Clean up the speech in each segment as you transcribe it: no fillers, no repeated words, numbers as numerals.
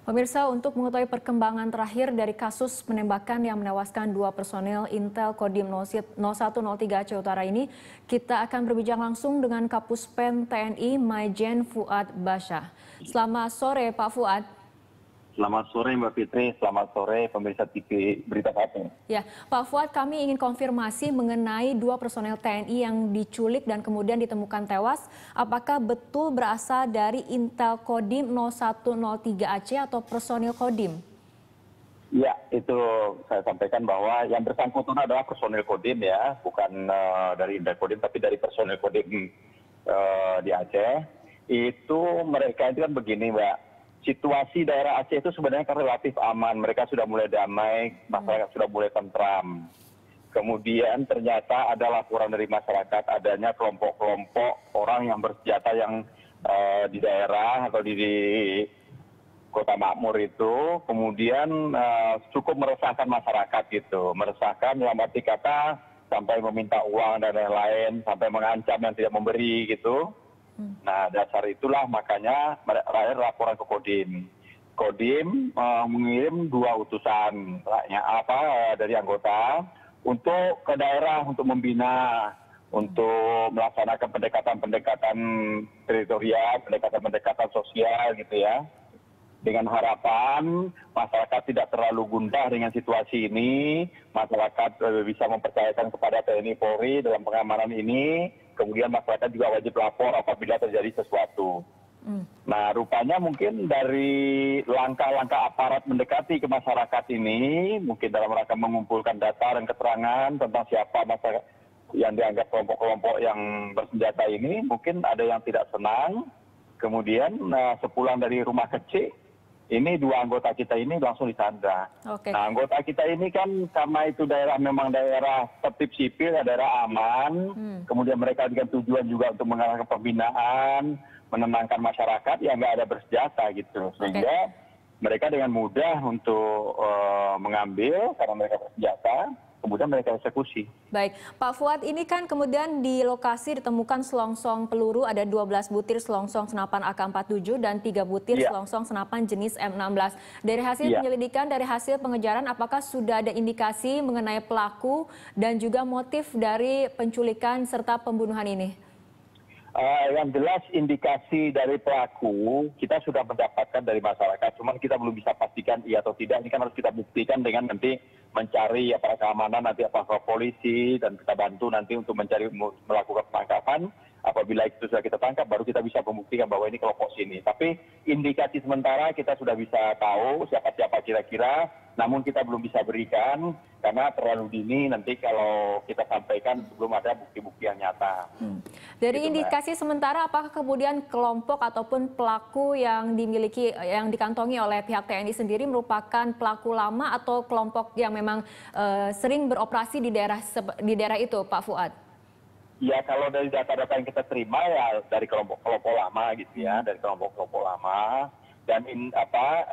Pemirsa, untuk mengetahui perkembangan terakhir dari kasus penembakan yang menewaskan 2 personel Intel Kodim 0103 Aceh Utara ini, kita akan berbincang langsung dengan Kapuspen TNI Majen Fuad Basyah. Selamat sore, Pak Fuad. Selamat sore Mbak Fitri, selamat sore pemirsa TV Berita Satu. Ya, Pak Fuad, kami ingin konfirmasi mengenai 2 personel TNI yang diculik dan kemudian ditemukan tewas. Apakah betul berasal dari Intel Kodim 0103 Aceh atau personil Kodim? Ya, itu saya sampaikan bahwa yang bersangkutan adalah personil Kodim ya, bukan dari Intel Kodim tapi dari personil Kodim di Aceh. Itu mereka itu kan begini Mbak. Situasi daerah Aceh itu sebenarnya kan relatif aman, mereka sudah mulai damai, masyarakat sudah mulai tentram. Kemudian ternyata ada laporan dari masyarakat adanya kelompok-kelompok orang yang bersenjata yang di daerah atau di Kota Makmur itu, kemudian cukup meresahkan masyarakat gitu, meresahkan dalam arti kata sampai meminta uang dan lain-lain, sampai mengancam yang tidak memberi gitu. Nah, dasar itulah makanya rakyat laporan ke Kodim. Kodim mengirim 2 utusan dari anggota untuk ke daerah untuk membina, untuk melaksanakan pendekatan-pendekatan teritorial, pendekatan-pendekatan sosial gitu ya. Dengan harapan masyarakat tidak terlalu gundah dengan situasi ini, masyarakat bisa mempercayakan kepada TNI Polri dalam pengamanan ini, kemudian masyarakat juga wajib lapor apabila terjadi sesuatu. Nah, rupanya mungkin dari langkah-langkah aparat mendekati ke masyarakat ini, mungkin dalam rangka mengumpulkan data dan keterangan tentang siapa masyarakat yang dianggap kelompok-kelompok yang bersenjata ini, mungkin ada yang tidak senang. Kemudian sepulang dari rumah kecil, ini 2 anggota kita ini langsung disandra. Nah, anggota kita ini kan karena itu daerah memang daerah tertib sipil, daerah aman. Kemudian mereka dengan tujuan juga untuk mengadakan pembinaan, menenangkan masyarakat yang nggak ada bersenjata gitu. Sehingga mereka dengan mudah untuk mengambil karena mereka bersenjata. Kemudian mereka eksekusi. Baik, Pak Fuad, ini kan kemudian di lokasi ditemukan selongsong peluru, ada 12 butir selongsong senapan AK-47 dan 3 butir selongsong senapan jenis M16. Dari hasil penyelidikan, dari hasil pengejaran, apakah sudah ada indikasi mengenai pelaku dan juga motif dari penculikan serta pembunuhan ini? Yang jelas indikasi dari pelaku kita sudah mendapatkan dari masyarakat, cuman kita belum bisa pastikan iya atau tidak. Ini kan harus kita buktikan dengan nanti mencari aparat keamanan, nanti aparat polisi, dan kita bantu nanti untuk mencari melakukan penangkapan. Apabila itu sudah kita tangkap, baru kita bisa membuktikan bahwa ini kelompok sini. Tapi indikasi sementara kita sudah bisa tahu siapa-siapa kira-kira, namun kita belum bisa berikan karena terlalu dini nanti kalau kita sampaikan sebelum ada bukti-bukti yang nyata. Dari indikasi sementara, apakah kemudian kelompok ataupun pelaku yang dikantongi oleh pihak TNI sendiri merupakan pelaku lama atau kelompok yang memang sering beroperasi di daerah itu, Pak Fuad? Ya, kalau dari data-data yang kita terima ya dari kelompok-kelompok lama gitu ya, dari kelompok-kelompok lama. Dan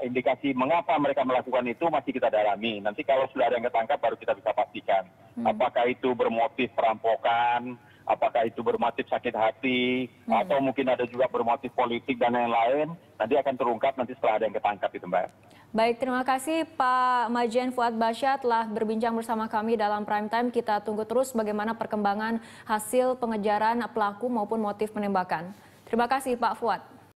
indikasi mengapa mereka melakukan itu masih kita dalami. Nanti kalau sudah ada yang ketangkap baru kita bisa pastikan. Apakah itu bermotif perampokan, apakah itu bermotif sakit hati, atau mungkin ada juga bermotif politik dan lain-lain. Nanti akan terungkap nanti setelah ada yang ketangkap itu, Mbak. Baik, terima kasih Pak Majen Fuad Basyah telah berbincang bersama kami dalam Prime Time. Kita tunggu terus bagaimana perkembangan hasil pengejaran pelaku maupun motif penembakan. Terima kasih Pak Fuad.